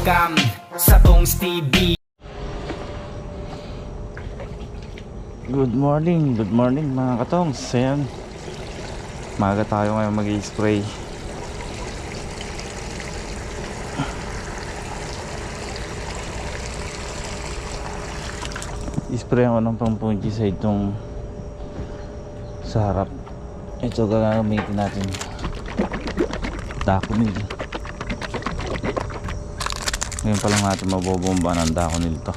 welcome sa Tongs TV. Good morning mga katongs. Ayan, maaga tayo ngayon mag-i-spray. I-spray ako ng pang-fungicide itong sa harap. Ito gagamitin natin, daconil. Ngayon pa lang natin mabobomba ng daconil to.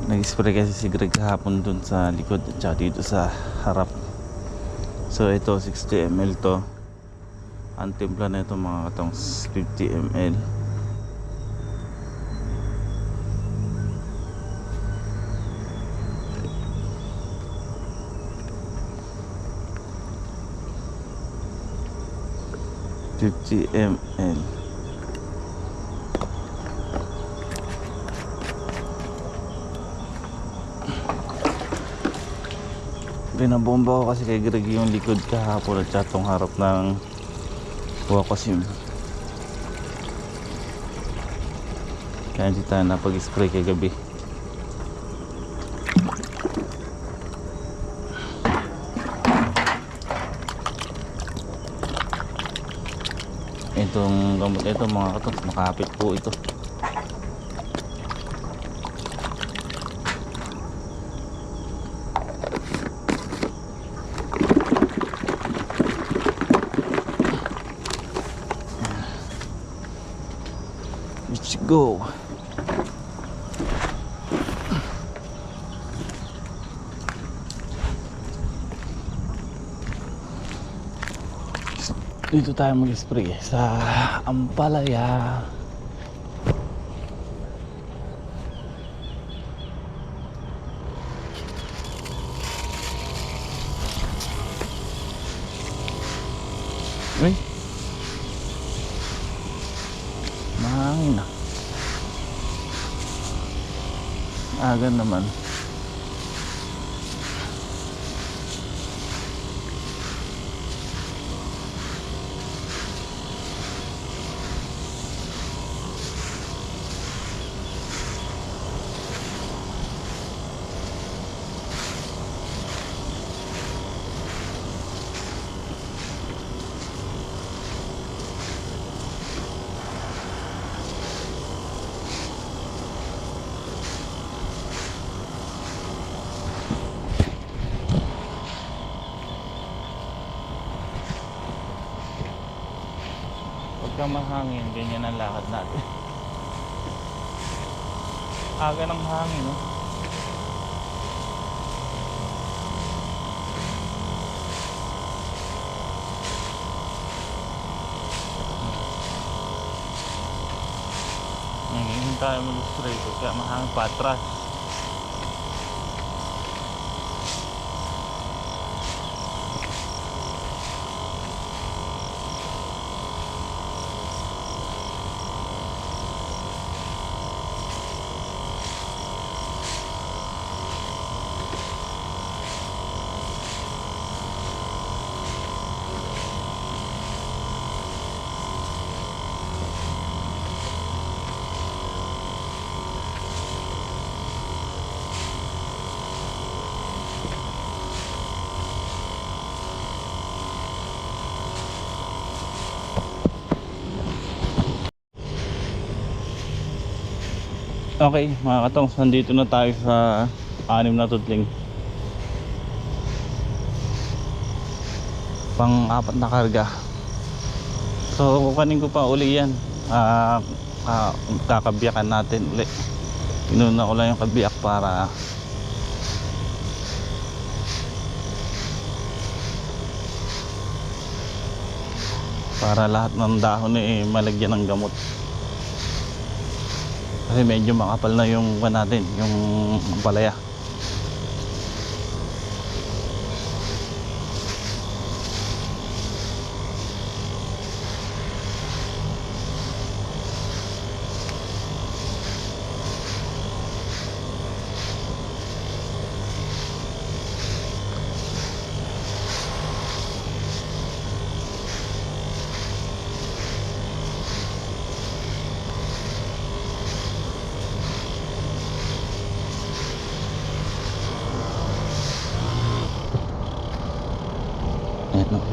Nag-spray kasi si Greg kahapon dun sa likod at saka dito sa harap. So ito 60 ml to. Ang timpla na ito mga katongs 50 ml. Binabomba ko kasi kay Greg yung likod kahapon at saka tong harap ng Wakosim. Kaya hindi tayo napag-spray kay gabi. Itong gamot ito mga katos, makapit po ito. Let's go. Dito tayo mag-spray sa Ampalaya. Uy, mahangin na. Aga naman. Pagka mahangin, ganyan ang lakad natin. Aga ng hangin, no? Ngayon tayo mag-spray ko kaya mahangin pa atras. Okay mga katongs, nandito na tayo sa 6 na tudling. Pang-4 na karga. So kukunin ko pa uli yan. Kakabiyakan natin uli. Inuna ko lang yung kabiyak para lahat ng dahon malagyan ng gamot. Kasi medyo makapal na yung natin, yung palaya.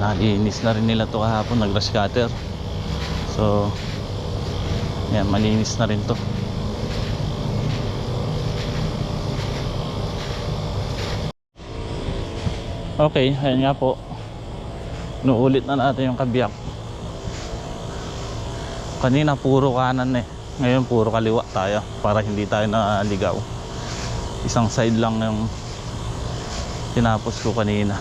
nalinis na rin nila to kahapon, nag grass cutter. So yan, malinis na rin to. Okay, ayan nga po, nuulit na natin yung kabiyak. Kanina puro kanan eh, ngayon puro kaliwa tayo para hindi tayo naligaw. Isang side lang yung tinapos ko kanina.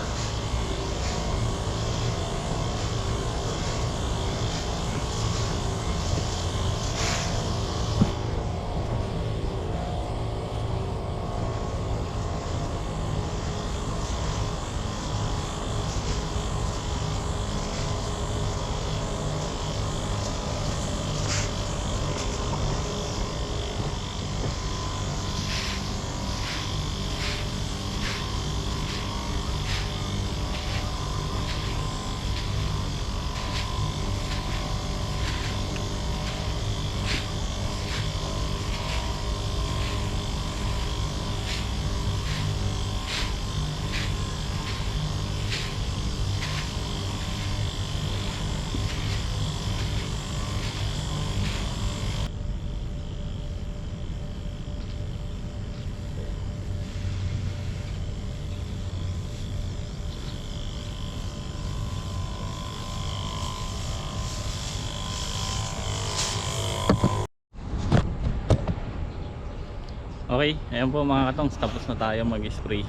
Okay, ayan po mga katongs, tapos na tayo mag-spray.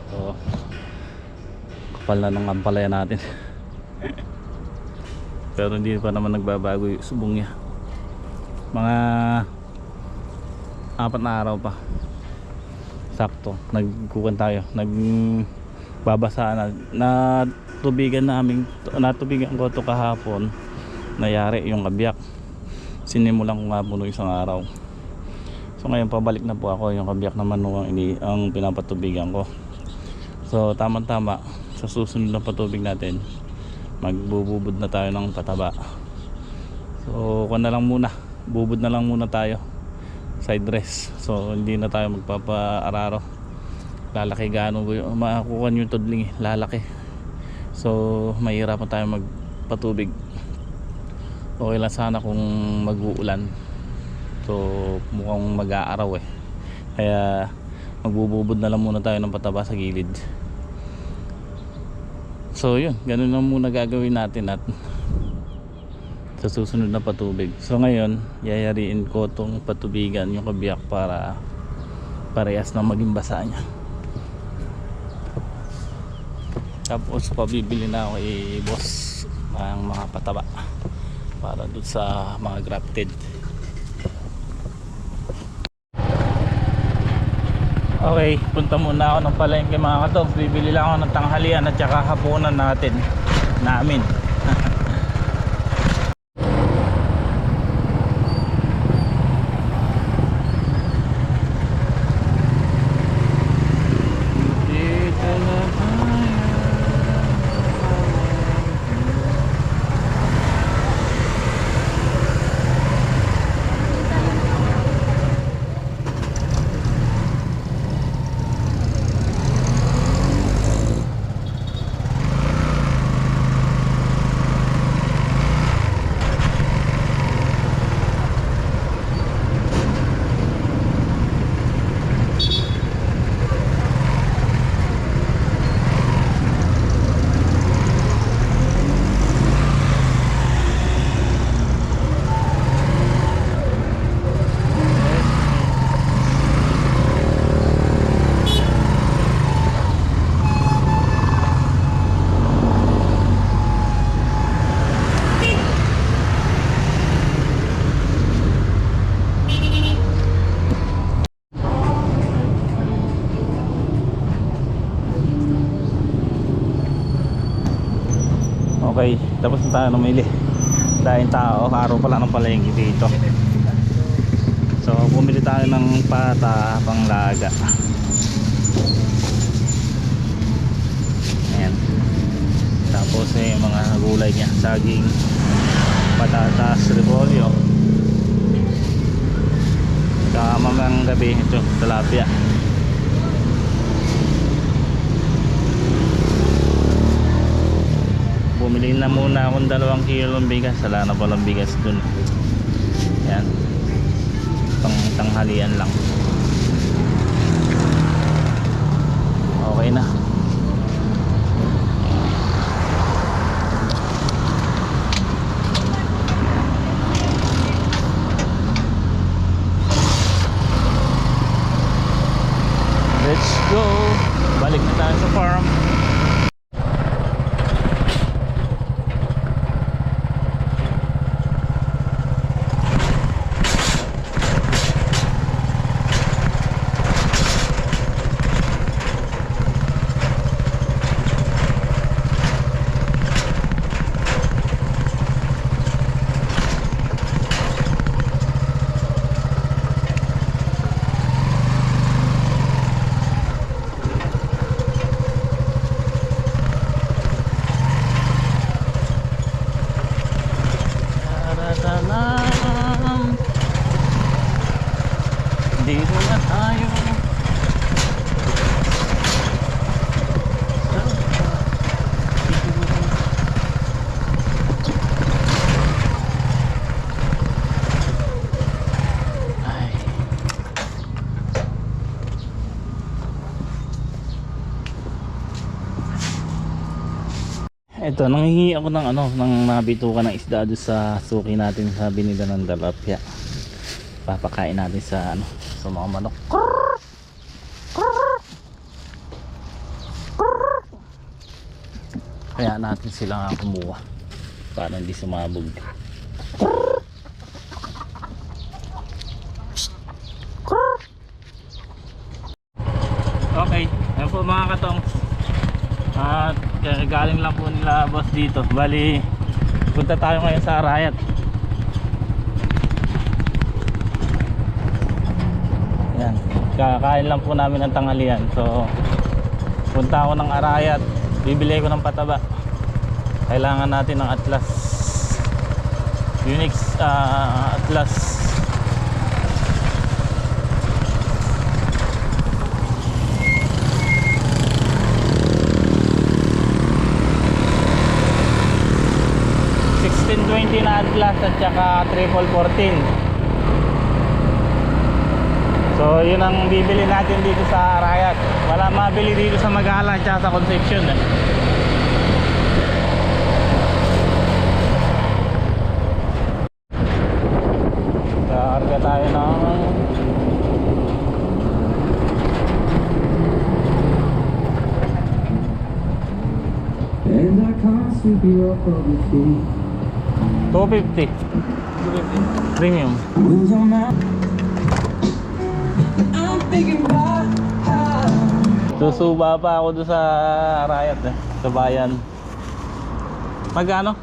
So, kapal na ng ampalaya natin. Pero hindi pa naman nagbabago yung subong niya. Mga 4 na araw pa. Sakto, nagkukan tayo. Nagbabasa na. Natubigan ko ito kahapon. Nayari yung kabiyak. Sinimulan ko nga po noong isang araw. So ngayon pabalik na po ako, yung kabiyak naman ang pinapatubigan ko. So tama-tama, sa susunod na patubig natin magbububod na tayo ng pataba. So kuha na lang muna, bubod na lang muna tayo, side dress. So hindi na tayo magpapa-araro, lalaki gaano makukuha yung tudling, lalaki. So mahirapan tayo magpatubig. Okay lang sana kung mag-uulan. So mukhang mag-aaraw eh, kaya magbububod na lang muna tayo ng pataba sa gilid. So yun, ganun lang muna gagawin natin at sa susunod na patubig. So ngayon yayariin ko itong patubigan yung kabiyak para parehas na maging basa nya. Tapos pabibili na ako boss ng mga pataba para doon sa mga grafted. Okay, punta muna ako ng palengke mga katogs. Bibili lang ako ng tanghalian at saka hapunan namin. Dito na tayo. Okay, tapos na tayo namili. Dahil tao, araw pala ng palengke dito. So bumili tayo ng pata panglaga. Ayan. Tapos mga gulay niya, saging, patatas, repolyo. Saka mamayang gabi ito, tilapia. bili na muna akong 2 kilo ng bigas. Wala na palang bigas dun. Yan, pang tanghalian lang. Okay na. Let's go. Balik na tayo sa farm. Dito na tayo. Ay. Ito, nanghihingi ako ng nabitukan ng isda doon sa suki natin sa Binida ng Dalapia. Papakain natin sa sa mga manok. Kaya natin sila nga kumuha para hindi sumabog. Okay, ayan po mga katong. At galing lang po nila boss dito. Bali, punta tayo ngayon sa Arayat. Yan, kakain lang po namin ng tanghalian. So punta ako ng Arayat, bibili ko ng pataba. Kailangan natin ng Atlas Unix, Atlas. Na Atlas at saka 1414. So yun ang bibili natin dito sa Arayat. Wala mabili dito sa Magala at saka sa Concepcion Kakarga tayo ng And I can't sweep you off of your feet. 250 premium. With your mouth, I'm thinking about how. Susuba pa ako doon sa Arayat sa bayan. Magkano?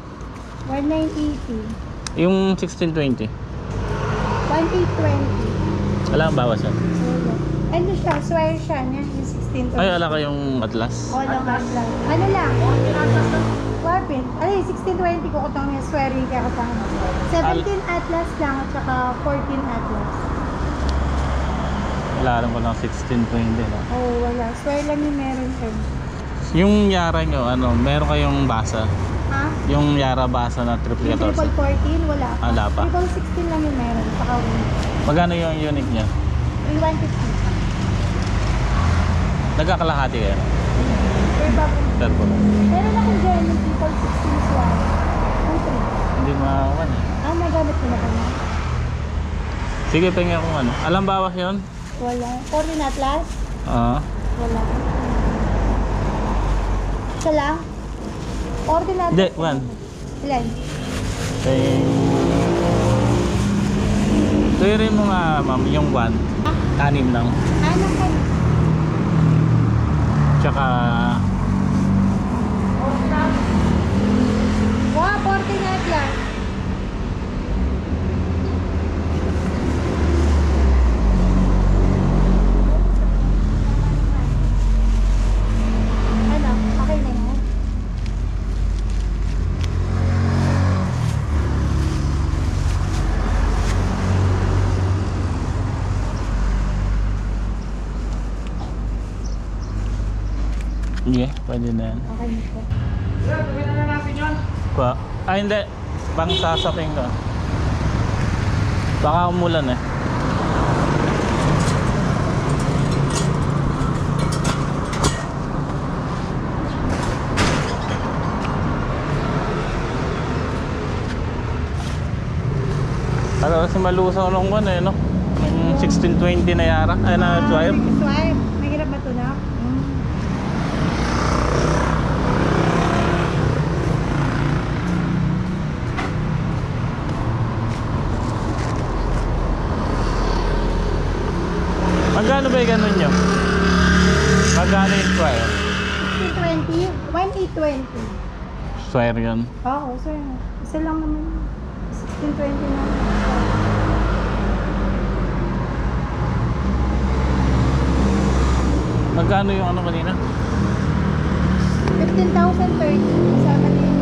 1980. Yung 1620. 1820. Wala kang bawas yan. Ano siya? Swear siya niya. Yung 1620. Ay, wala kayong Atlas. Wala ka lang. Ano lang? Wapin. Ano yung 1620 ko kutang yung swearing kaya kutang 17 Atlas lang at saka 14 Atlas. Wala alam ko lang 1620 no? Oo, wala. Swear lang yung meron siya. Yung Yara nyo, meron kayong basa? Ha? Yung Yara basa na Yung 1414? triple 14, wala pa. Wala pa. Triple 16 lang yung meron. Saka Magkano yung unique niya? 150. Nagkakalahati kayo? Or bago. Turbo. Meron akong dyan yung triple 16 swap. Ang 3. Hindi makakuha eh. Ah, nagamit ko na ba na? Sige, pengen kung Alam bawas yun? Wala. 14 Atlas? Oo. Wala. Isa lang? 14 Atlas? Hindi, one. Ilan? Tuwirin mo nga ma'am, yung 1. Tanim lang. Ano ka? Tsaka Wow, 14 Atlas. Ano? Okay na yan? sige, pwede na yan. Okay na po. Sir, gawin na natin yun. Pa? Ah, hindi. Pang sasaping ka. Baka umulan eh. Para kasi malusaw nung one eh, no? Yung 1620 na yara. Ay na, swipe. Swipe. Mahirap ba ito na? Magkano ba yung ganun nyo? Magkano yung swipe? 1620. 1820. Swipe yun. Oo, sir. Isa lang naman. 1620 na. Magkano yung ano kanina? 15,030. Kasama na yung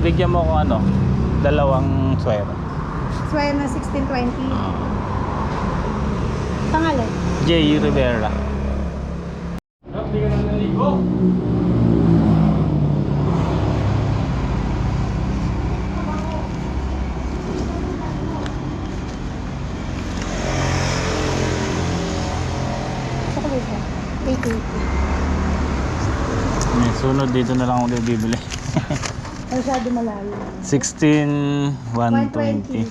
Bigyan mo ko ano, dalawang swear. swear na 1620. Pangalan? J. Rivera. Hindi ka na naligo. Chocolate. 880. May sunod dito na lang ako bibili. Masyado malayo. 16,120.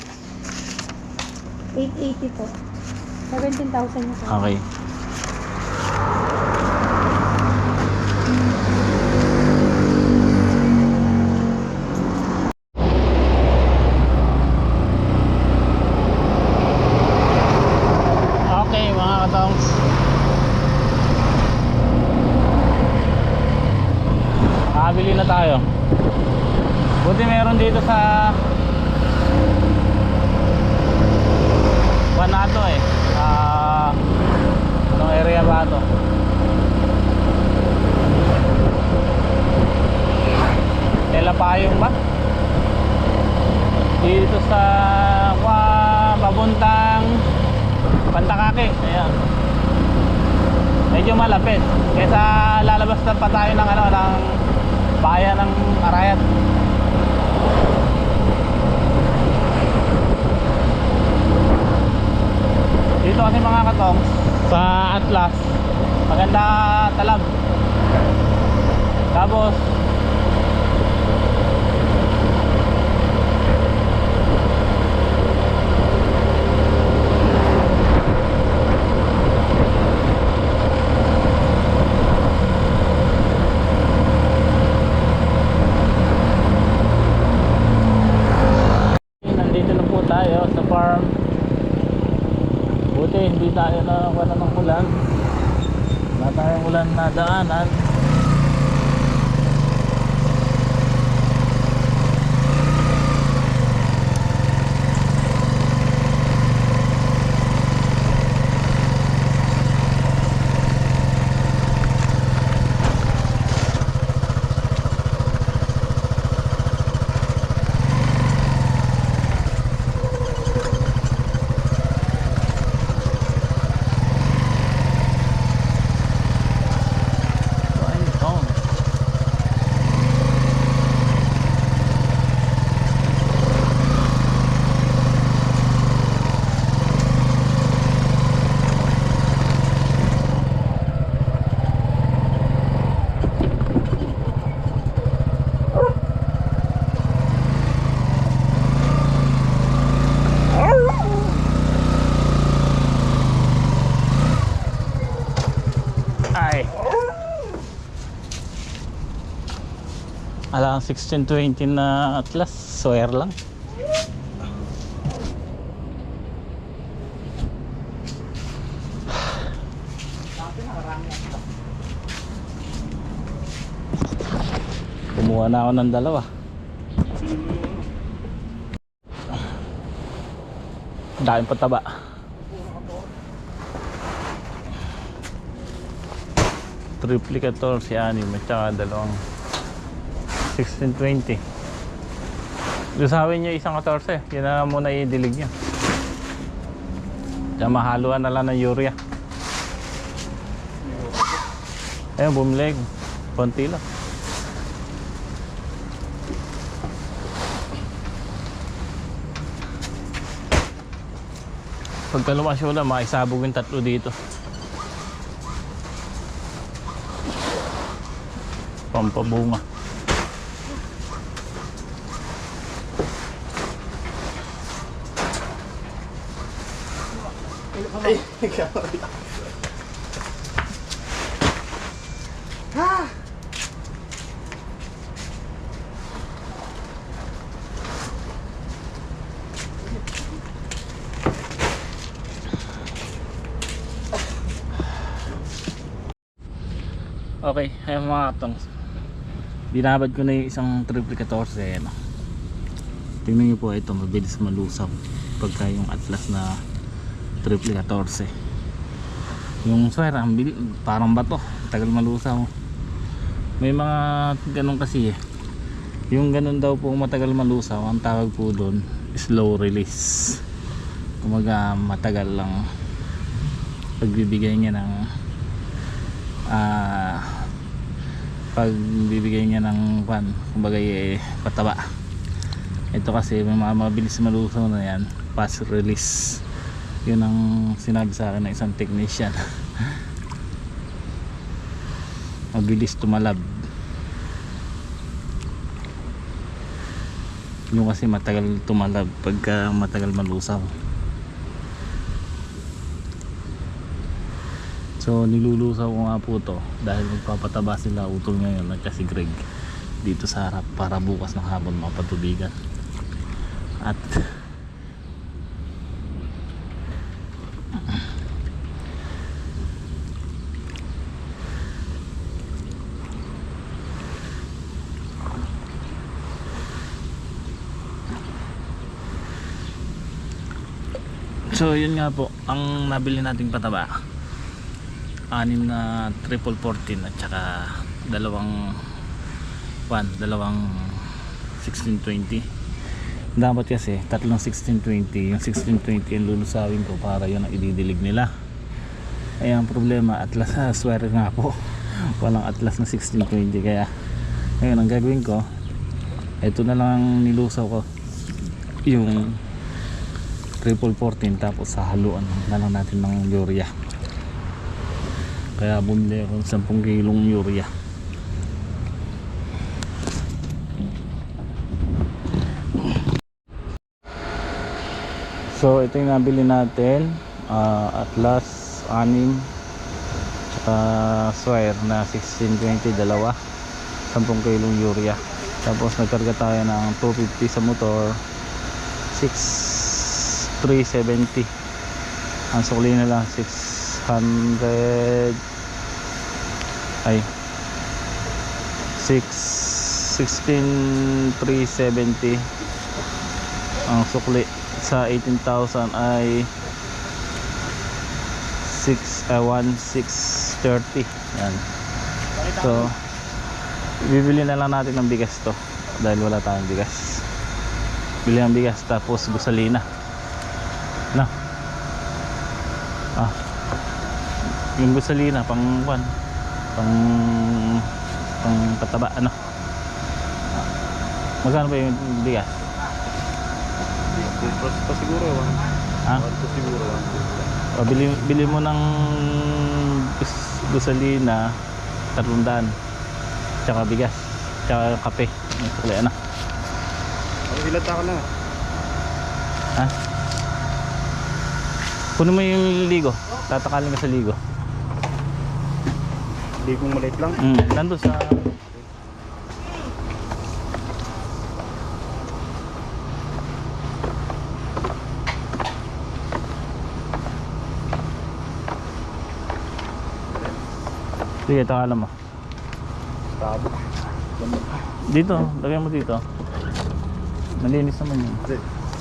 880 po. 17,000 yung sa Okay. Okay mga katongs. Nakabili na tayo. Buti meron dito sa Banato eh. Anong area ba ito? Telapayong ba? Dito sa papuntang Pantakake. Ayan. Medyo malapit. Kesa lalabas na pa tayo ng ano, ng bayan ng Arayat. Dito kasi mga katong sa Atlas maganda talab. Tapos nandito na po tayo sa farm. Buti hindi tayo na wala ng ulan. Wala tayong ulan na daanan. Alang 1620 na Atlas, swear lang. Kumuha na ako ng dalawa. Daming pataba. triple 14 anim at saka dalawang 1620. Lusawin nyo isang 14, yun na muna i-dilig nyo. Kaya mahaluan na lang ng urea. Ayun, bumili. Konti lang. Pagka lumasyo lang, maisabog yung tatlo dito. Pampabunga. Okay, ayun mga katongs. Binabad ko na yung isang triple 14. Tingnan nyo po ito, mabilis malusaw pagka yung Atlas na triple 14. Yung swear, parang bato, tagal malusaw. May mga ganun kasi eh. Yung ganun daw po matagal malusaw, ang tawag po doon slow release. Kumaga matagal lang pagbibigay niya ng pagbibigay niya ng kumbaga pataba. Ito kasi may mga mabilis malusaw na yan, fast release. Yun ang sinabi sa akin ng isang technician. Mabilis tumalab. Yung kasi matagal tumalab pagka matagal malusaw. So nilulusaw ko nga po to dahil magpapataba sila utol ngayon at kasi Greg dito sa harap para bukas ng hapon mapatubigan. At so yun nga po ang nabili nating pataba, 6 na triple 14 at saka dalawang 1620. Dapat kasi tatlong 1620, yung 1620 yung lulusawin ko para yun ang ididilig nila. Ay ang problema, Atlas swear nga po walang Atlas na 1620, kaya ngayon ang gagawin ko, ito na lang nilusaw ko yung triple 14 tapos hahaluan na lang natin ng urea. Kaya bumili ako 10 kilong urea. So ito yung nabili natin, Atlas 6 tsaka Swire na 1620, dalawa, 10 kilong urea. Tapos nagkarga tayo ng 250 sa motor, 6,370. Ang sukli na lang 16,370 ang sukli. Sa 18,000 ay 1,630. Yan. So bibili na lang natin ng bigas to dahil wala tayong bigas. Bili ng bigas tapos gasolina na yung gasolina pang pataba ano. Magkano ba yung bigas? Pa siguro, siguro. O, bili mo ng gasolina 300 tsaka bigas tsaka kape. Ano? Ilan ako na? Ha? Kunin mo yung ligo. Tatakalin ka sa ligo. Hindi kong maliit lang. Nandun sa... Sige, takalan mo. Tabo. Dito, lagyan mo dito. Malinis naman yun.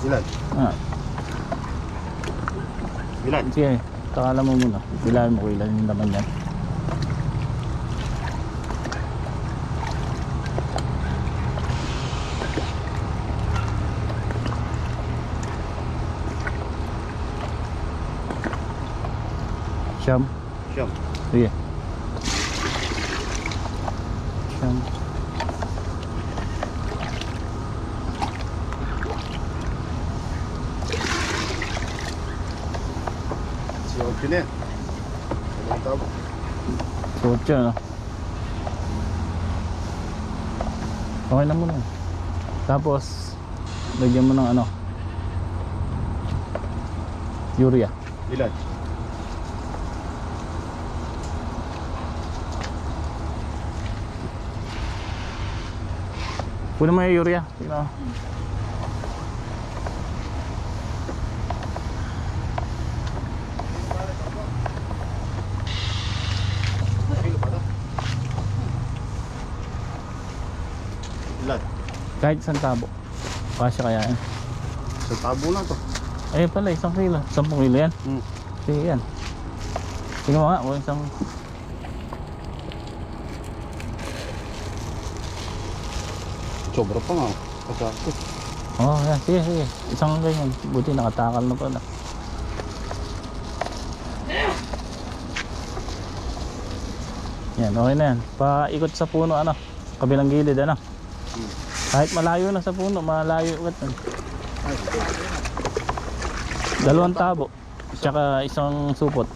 Ilan? Ilan? Sige, takalan mo muna. Bilahin mo kung ilan yung naman yan. Siyam. Siyam. Sige. Siyam. Si Ocho na yan. Ilang tabo. Suot yun, no? Okay lang muna. Tapos, lagyan mo ng ano, urea. Ilan? Puno mo yung urea. Tingnan mo. Ilan? Kahit isang tabo. Kasya kaya yan. Sa tabo na to. Eh pala, 1 kilo. 10 kilo yan. Sige yan. Tingnan mo nga, o isang... Sobra pa nga. Kasakto. Oh, yan. Sige, sige. Isang ganyan. Buti nakatakal na pala. Yan, okay na yan. Paikot sa puno, ano? Kabilang gilid, ano? Kahit malayo na sa puno, malayo ulit. Ay, 2 tabo. Tsaka isang supot.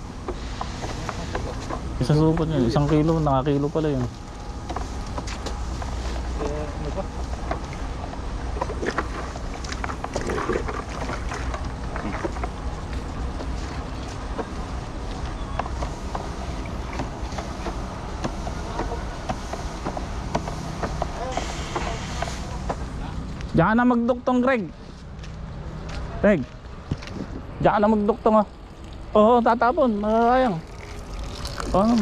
Isang supot yun. 1 kilo, nakakilo pala yun. Diyan ka na magduktong, Greg. Greg. Diyan ka na magduktong, oh. Oo, tatapon. Makakayang. Oo.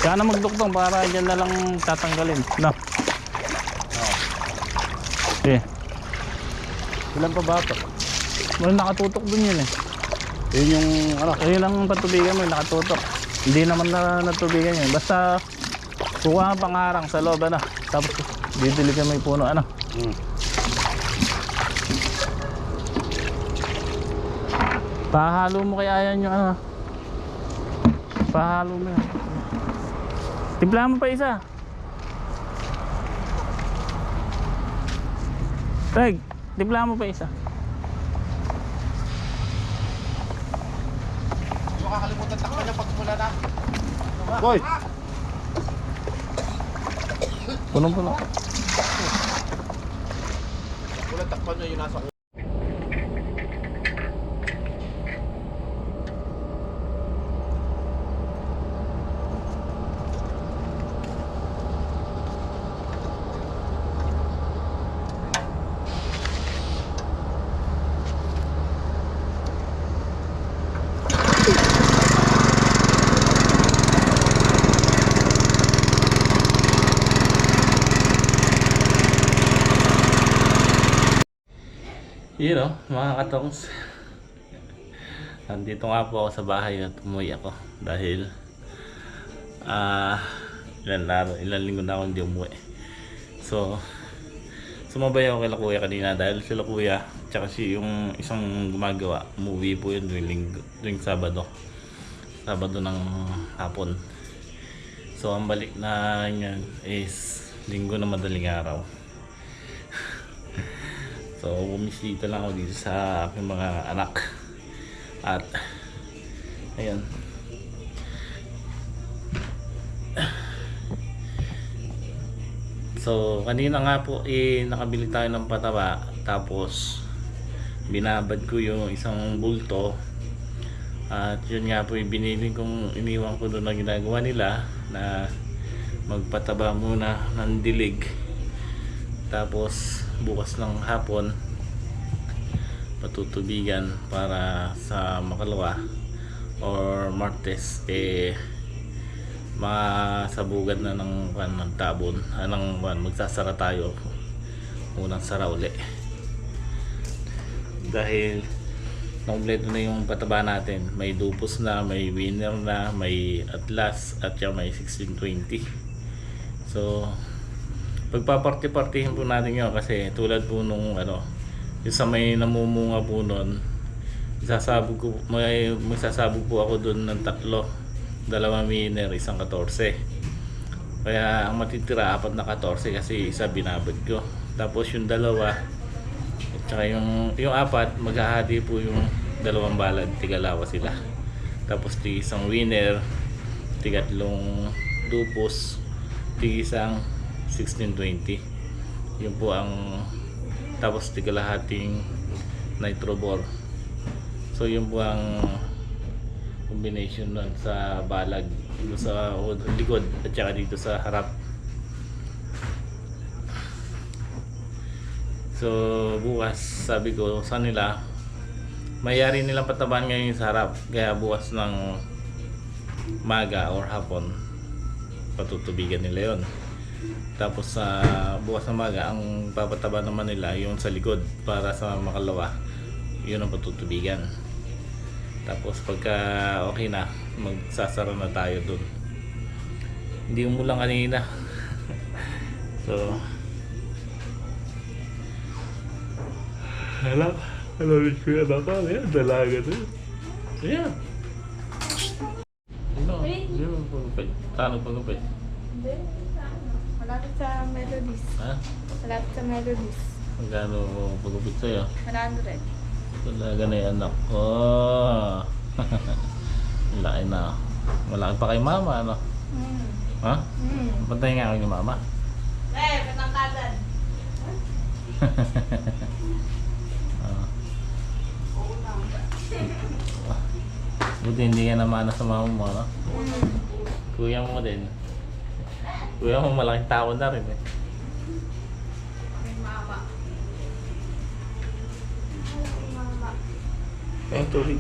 Diyan ka na magduktong para dyan na lang tatanggalin. No. Okay. ilan pa ba ito? Well, nakatutok dun yun eh. Yun yung ano. Ayun ang patubigan mo, nakatutok. Hindi naman na natubigan yun. Basta kuha ang pangarang sa loob, ano. Tapos didiligan mo yung puno, ano. Pahalo mo kaya yan yung ano. Pahalo mo yan. Timplahan mo pa isa. Reg, timplahan mo pa isa. Yung kakalimutan takpan niya pag mula na. Boy! Punong-puno. Mula takpan niya yung nasa Yun o, mga katongs. Nandito nga po ako sa bahay at umuwi ako dahil ilan linggo na ako hindi umuwi. So sumabay ako kay kuya kanina dahil sila kuya tsaka yung isang gumagawa umuwi po yun tuwing Sabado ng hapon. So ang balik na yun is Linggo na madaling araw. So bumisita lang ako dito sa aking mga anak. At ayun. So kanina nga po nakabili tayo ng pataba. Tapos binabad ko yung isang bulto. At yun nga po binili kong iniwan ko doon na ginagawa nila na magpataba muna ng dilig. Tapos bukas ng hapon patutubigan para sa makalawa or Martes masabugan na ng tabon magsasara tayo unang sara uli dahil nakumpleto na yung pataba natin. May dupos na, may winner na, may atlas at yung may 1620. So pagpaparty-partihin po natin yun kasi tulad po nung Yung sa may namumunga po nun, magsasabog po ako doon ng 3, 2 miner, 1 14. Kaya ang matitira 4 na 14 kasi isa binabad ko. Tapos yung 2 at saka yung 4 maghahati po yung 2 balad, tigalawa sila. Tapos isang winner, 3 lupos, isang 1620. Yun po ang tapos tigalahating nitrobor. So yun po ang combination nun sa balag dito sa likod at saka dito sa harap. So bukas sabi ko sa nila mayari nilang pataban ngayon sa harap, kaya bukas ng maga or hapon patutubigan nila yon. Tapos sa bukas ng maga ang papataba naman nila yung sa likod para sa makalawa, yun ang patutubigan. Tapos pagka okay na, magsasara na tayo dun. Hindi umulan kanina. So hala, miss ko yung anak ko. Ayan, dalaga na yun. Ayan. Hindi mo pagupit. Paano pagupit? Malapit sa Melodies. Ha? Malapit sa Melodies. Magkano pagupit sa'yo? 100. Talaga na yung anak ko. Laki na. Malaki pa kay mama, ano? Ha? Pantay nga ako ni mama. Patangkadan. Buti hindi ka namana sa mama mo, no? Kuya mo din. Kuya mo malaking tao na rin eh. Mama. Mama. Ang tubig.